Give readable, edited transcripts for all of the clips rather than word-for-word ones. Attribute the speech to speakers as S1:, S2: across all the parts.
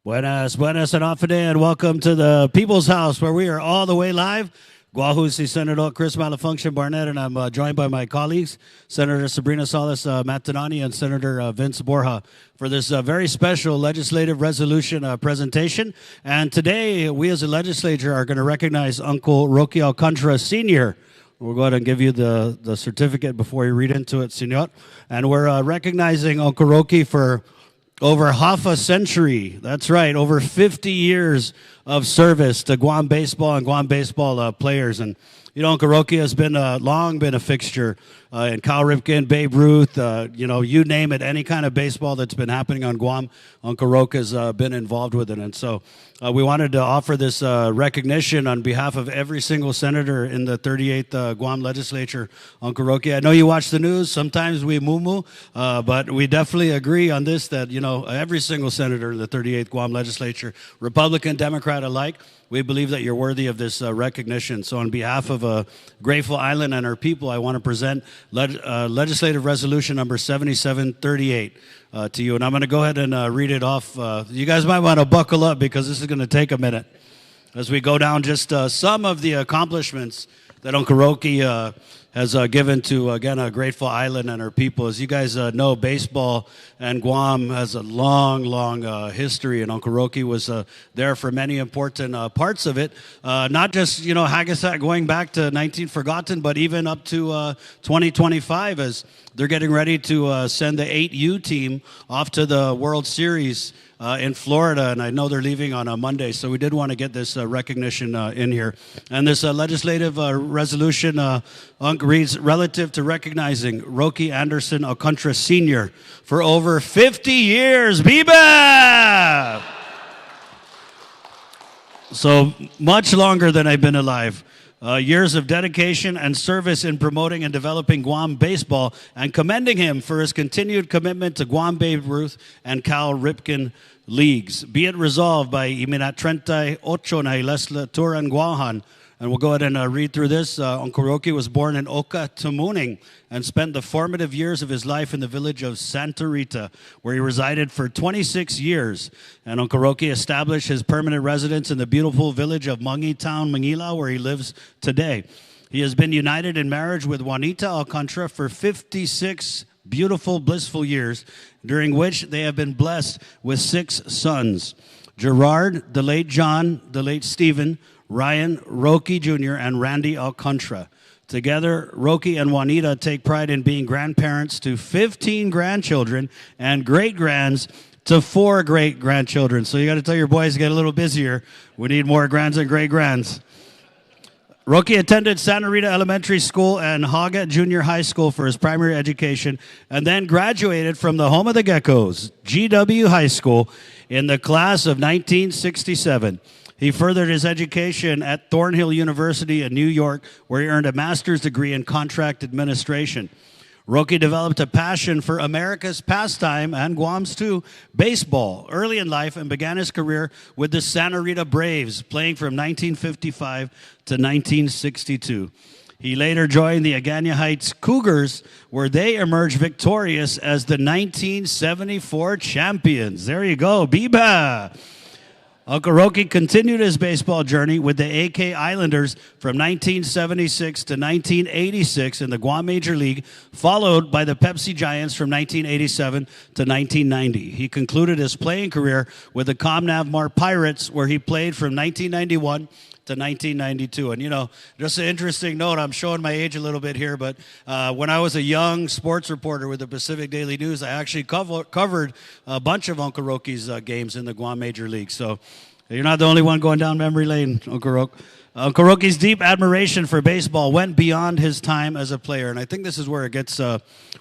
S1: Buenas, buenas, and off and welcome to the People's House, where we are all the way live. Guahusi Senator Chris Malafunction Barnett, and I'm joined by my colleagues, Senator Sabrina Salas Matanani and Senator Vince Borja, for this very special legislative resolution presentation. And today, we as a legislature are going to recognize Uncle Roque Alcantara Sr. We'll go ahead and give you the certificate before you read into it, Senor. And we're recognizing Uncle Roque for over half a century. That's right, over 50 years of service to Guam baseball and Guam baseball players. And you know, Uncle Roque has been long been a fixture in Cal Ripken, Babe Ruth, you name it, any kind of baseball that's been happening on Guam, Uncle Roque has been involved with it. And so we wanted to offer this recognition on behalf of every single senator in the 38th Guam legislature. Uncle Roque, I know you watch the news. Sometimes we moo-moo, but we definitely agree on this that, every single senator in the 38th Guam legislature, Republican, Democrat alike, we believe that you're worthy of this recognition. So on behalf of Grateful Island and our people, I want to present legislative resolution number 7738 to you. And I'm going to go ahead and read it off. You guys might want to buckle up because this is going to take a minute as we go down just some of the accomplishments that Uncle Roque has given to, again, a Grateful Island and our people. As you guys know, baseball and Guam has a long, long history, and Uncle Roque was there for many important parts of it. Not just, Haggasat going back to 19 but even up to 2025 as they're getting ready to send the 8U team off to the World Series in Florida, and I know they're leaving on a Monday, so we did want to get this recognition in here. And this legislative resolution reads, relative to recognizing Roque Anderson Alcantara Sr. for over 50 years. Biba! So much longer than I've been alive. Years of dedication and service in promoting and developing Guam baseball, and commending him for his continued commitment to Guam Babe Ruth and Cal Ripken leagues. Be it resolved by Iminat 38 na legislatura en Guahan. And we'll go ahead and read through this. Uncle Roque was born in Oka, Tamuning, and spent the formative years of his life in the village of Santa Rita, where he resided for 26 years. And Uncle Roque established his permanent residence in the beautiful village of Mangi Town, Manila, where he lives today. He has been united in marriage with Juanita Alcantara for 56 beautiful, blissful years, during which they have been blessed with 6 sons: Gerard, the late John, the late Stephen, Ryan, Roque Jr., and Randy Alcantara. Together, Roque and Juanita take pride in being grandparents to 15 grandchildren and great-grands to 4 great-grandchildren. So you got to tell your boys to get a little busier. We need more grands and great-grands. Roque attended Santa Rita Elementary School and Haga Junior High School for his primary education, and then graduated from the home of the Geckos, GW High School, in the class of 1967. He furthered his education at Thornhill University in New York, where he earned a master's degree in contract administration. Roque developed a passion for America's pastime, and Guam's too, baseball, early in life, and began his career with the Santa Rita Braves, playing from 1955 to 1962. He later joined the Agana Heights Cougars, where they emerged victorious as the 1974 champions. There you go, Biba! Uncle Roque continued his baseball journey with the AK Islanders from 1976 to 1986 in the Guam Major League, followed by the Pepsi Giants from 1987 to 1990. He concluded his playing career with the Comnavmar Pirates, where he played from 1991 to 1992. And, just an interesting note, I'm showing my age a little bit here, but when I was a young sports reporter with the Pacific Daily News, I actually covered a bunch of Uncle Roque's games in the Guam Major League. So you're not the only one going down memory lane, Uncle Roque. Uncle Roque's deep admiration for baseball went beyond his time as a player, and I think this is where it gets,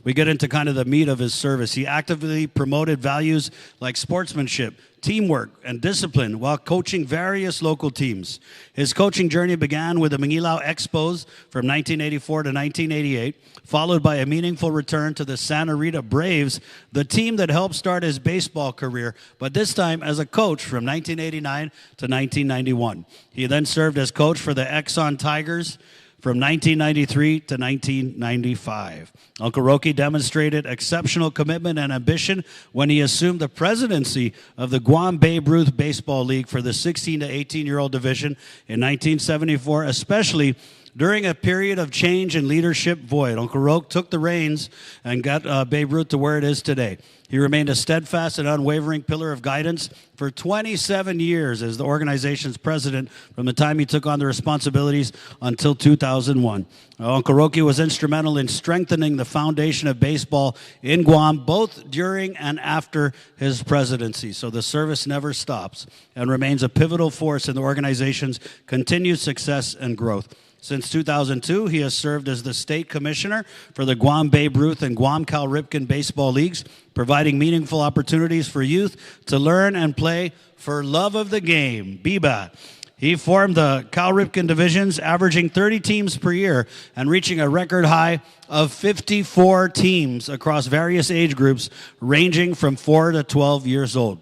S1: we get into kind of the meat of his service. He actively promoted values like sportsmanship, teamwork, and discipline while coaching various local teams. His coaching journey began with the Mangilao Expos from 1984 to 1988, followed by a meaningful return to the Santa Rita Braves, the team that helped start his baseball career, but this time as a coach from 1989 to 1991. He then served as coach for the Exxon Tigers from 1993 to 1995. Uncle Roque demonstrated exceptional commitment and ambition when he assumed the presidency of the Guam Babe Ruth Baseball League for the 16 to 18-year-old division in 1974, especially during a period of change and leadership void. Uncle Roque took the reins and got Babe Ruth to where it is today. He remained a steadfast and unwavering pillar of guidance for 27 years as the organization's president from the time he took on the responsibilities until 2001. Uncle Roque was instrumental in strengthening the foundation of baseball in Guam, both during and after his presidency. So the service never stops and remains a pivotal force in the organization's continued success and growth. Since 2002, he has served as the state commissioner for the Guam Babe Ruth and Guam Cal Ripken baseball leagues, providing meaningful opportunities for youth to learn and play for love of the game. BBAT. He formed the Cal Ripken divisions, averaging 30 teams per year and reaching a record high of 54 teams across various age groups, ranging from 4 to 12 years old.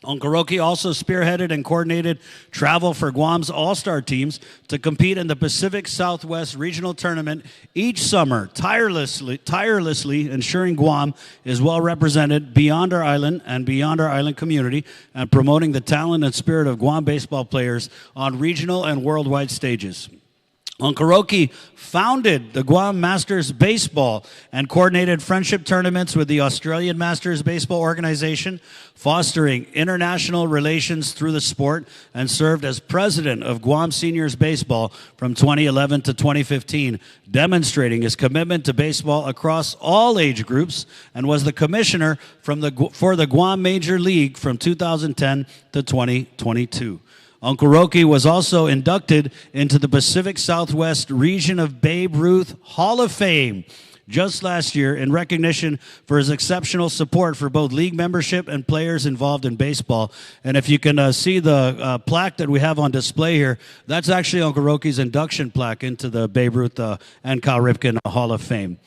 S1: Uncle Roque also spearheaded and coordinated travel for Guam's all-star teams to compete in the Pacific Southwest Regional Tournament each summer, tirelessly ensuring Guam is well represented beyond our island and beyond our island community, and promoting the talent and spirit of Guam baseball players on regional and worldwide stages. Uncle Roque founded the Guam Masters Baseball and coordinated friendship tournaments with the Australian Masters Baseball Organization, fostering international relations through the sport, and served as president of Guam Seniors Baseball from 2011 to 2015, demonstrating his commitment to baseball across all age groups, and was the commissioner for the Guam Major League from 2010 to 2022. Uncle Roque was also inducted into the Pacific Southwest Region of Babe Ruth Hall of Fame just last year in recognition for his exceptional support for both league membership and players involved in baseball. And if you can see the plaque that we have on display here, that's actually Uncle Roque's induction plaque into the Babe Ruth and Cal Ripken Hall of Fame.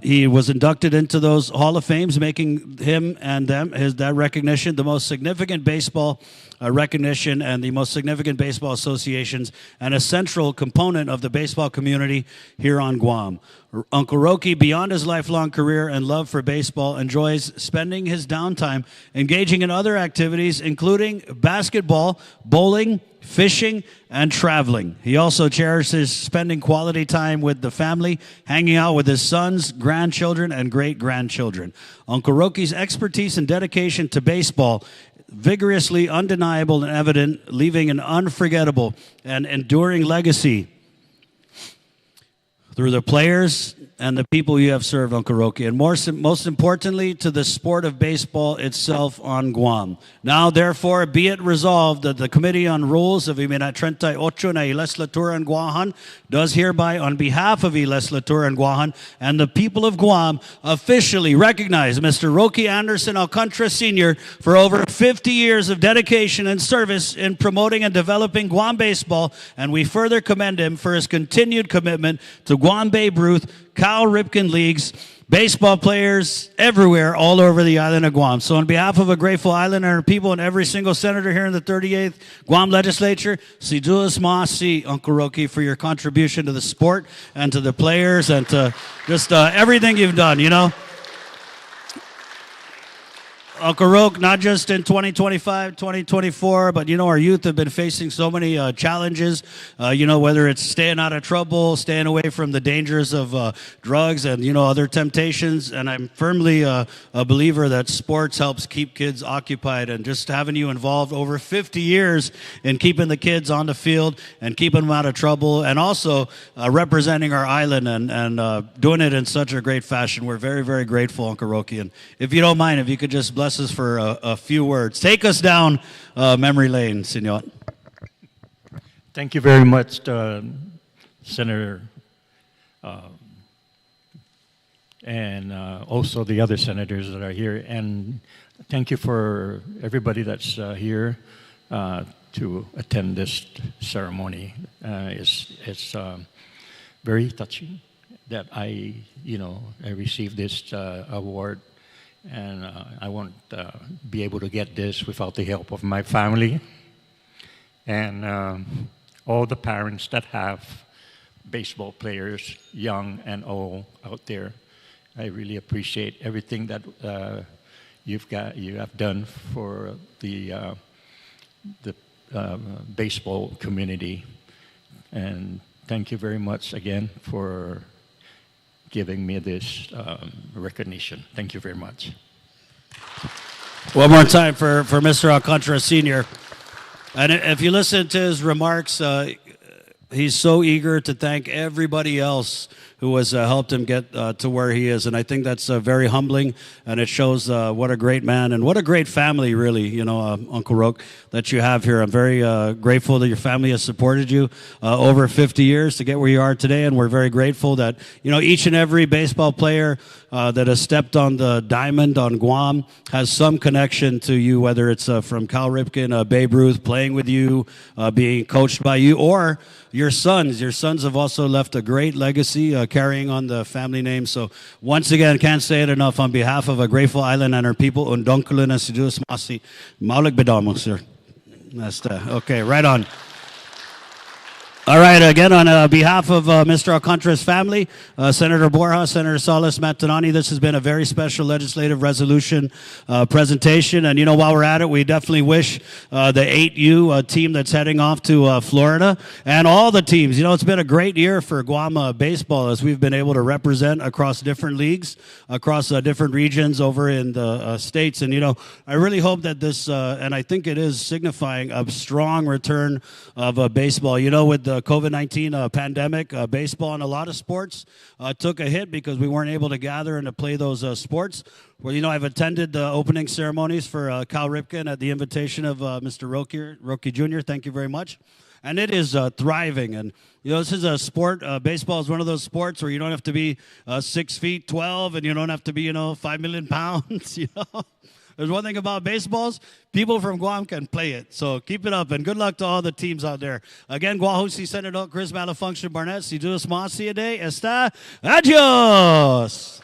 S1: He was inducted into those Hall of Fames, making him and that recognition the most significant baseball recognition and the most significant baseball associations, and a central component of the baseball community here on Guam. Uncle Roque, beyond his lifelong career and love for baseball, enjoys spending his downtime engaging in other activities, including basketball, bowling, fishing, and traveling. He also cherishes spending quality time with the family, hanging out with his sons, grandchildren, and great-grandchildren. Uncle Roque's expertise and dedication to baseball, vigorously undeniable and evident, leaving an unforgettable and enduring legacy through the players and the people you have served, Uncle Roque, and most importantly, to the sport of baseball itself on Guam. Now, therefore, be it resolved that the Committee on Rules of Imina 38 na Legislatura en Guahan does hereby, on behalf of Legislatura en Guahan and the people of Guam, officially recognize Mr. Roque Anderson Alcantara Sr. for over 50 years of dedication and service in promoting and developing Guam baseball, and we further commend him for his continued commitment to Guam Babe Ruth, Cal Ripken leagues, baseball players everywhere, all over the island of Guam. So on behalf of a grateful island and our people and every single senator here in the 38th Guam legislature, Siduas Masi, Uncle Roque, for your contribution to the sport and to the players and to just everything you've done, you know. Uncle Roque, not just in 2025, 2024, but, you know, our youth have been facing so many challenges, you know, whether it's staying out of trouble, staying away from the dangers of drugs and, you know, other temptations. And I'm firmly a believer that sports helps keep kids occupied, and just having you involved over 50 years in keeping the kids on the field and keeping them out of trouble, and also representing our island and doing it in such a great fashion. We're very, very grateful, Uncle Roque. And if you don't mind, if you could just bless us for a few words. Take us down memory lane, Senor.
S2: Thank you very much, Senator, and also the other senators that are here. And thank you for everybody that's here to attend this ceremony. It's very touching that I received this award. And I won't be able to get this without the help of my family and all the parents that have baseball players, young and old, out there. I really appreciate everything that you have done for the baseball community. And thank you very much again for giving me this recognition. Thank you very much.
S1: One more time for Mr. Alcantara Sr. And if you listen to his remarks, he's so eager to thank everybody else who has helped him get to where he is. And I think that's very humbling, and it shows what a great man and what a great family, really, you know, Uncle Roque, that you have here. I'm very grateful that your family has supported you over 50 years to get where you are today, and we're very grateful that, you know, each and every baseball player that has stepped on the diamond on Guam has some connection to you, whether it's from Cal Ripken, Babe Ruth, playing with you, being coached by you, or your sons. Your sons have also left a great legacy, carrying on the family name. So once again, can't say it enough, on behalf of a grateful island and our people, Undonkulin and Sidus Masi, Maulik Bedamo, sir. That's okay, right on. All right, again, on behalf of Mr. Alcantara's family, Senator Borja, Senator Salas Matanani, this has been a very special legislative resolution presentation. And, you know, while we're at it, we definitely wish the 8U team that's heading off to Florida and all the teams. You know, it's been a great year for Guam baseball, as we've been able to represent across different leagues, across different regions over in the States. And, you know, I really hope that this, and I think it is signifying a strong return of baseball. You know, with the COVID-19 pandemic, baseball and a lot of sports took a hit because we weren't able to gather and to play those sports. Well, you know, I've attended the opening ceremonies for Cal Ripken at the invitation of Mr. Roque Jr. Thank you very much. And it is thriving. And, you know, this is a sport. Baseball is one of those sports where you don't have to be 6'12", and you don't have to be, you know, 5 million pounds, you know. There's one thing about baseballs, people from Guam can play it. So keep it up, and good luck to all the teams out there. Again, Guahusi Senator Chris Malafunction Barnett, si Dios mas si day está. Adios!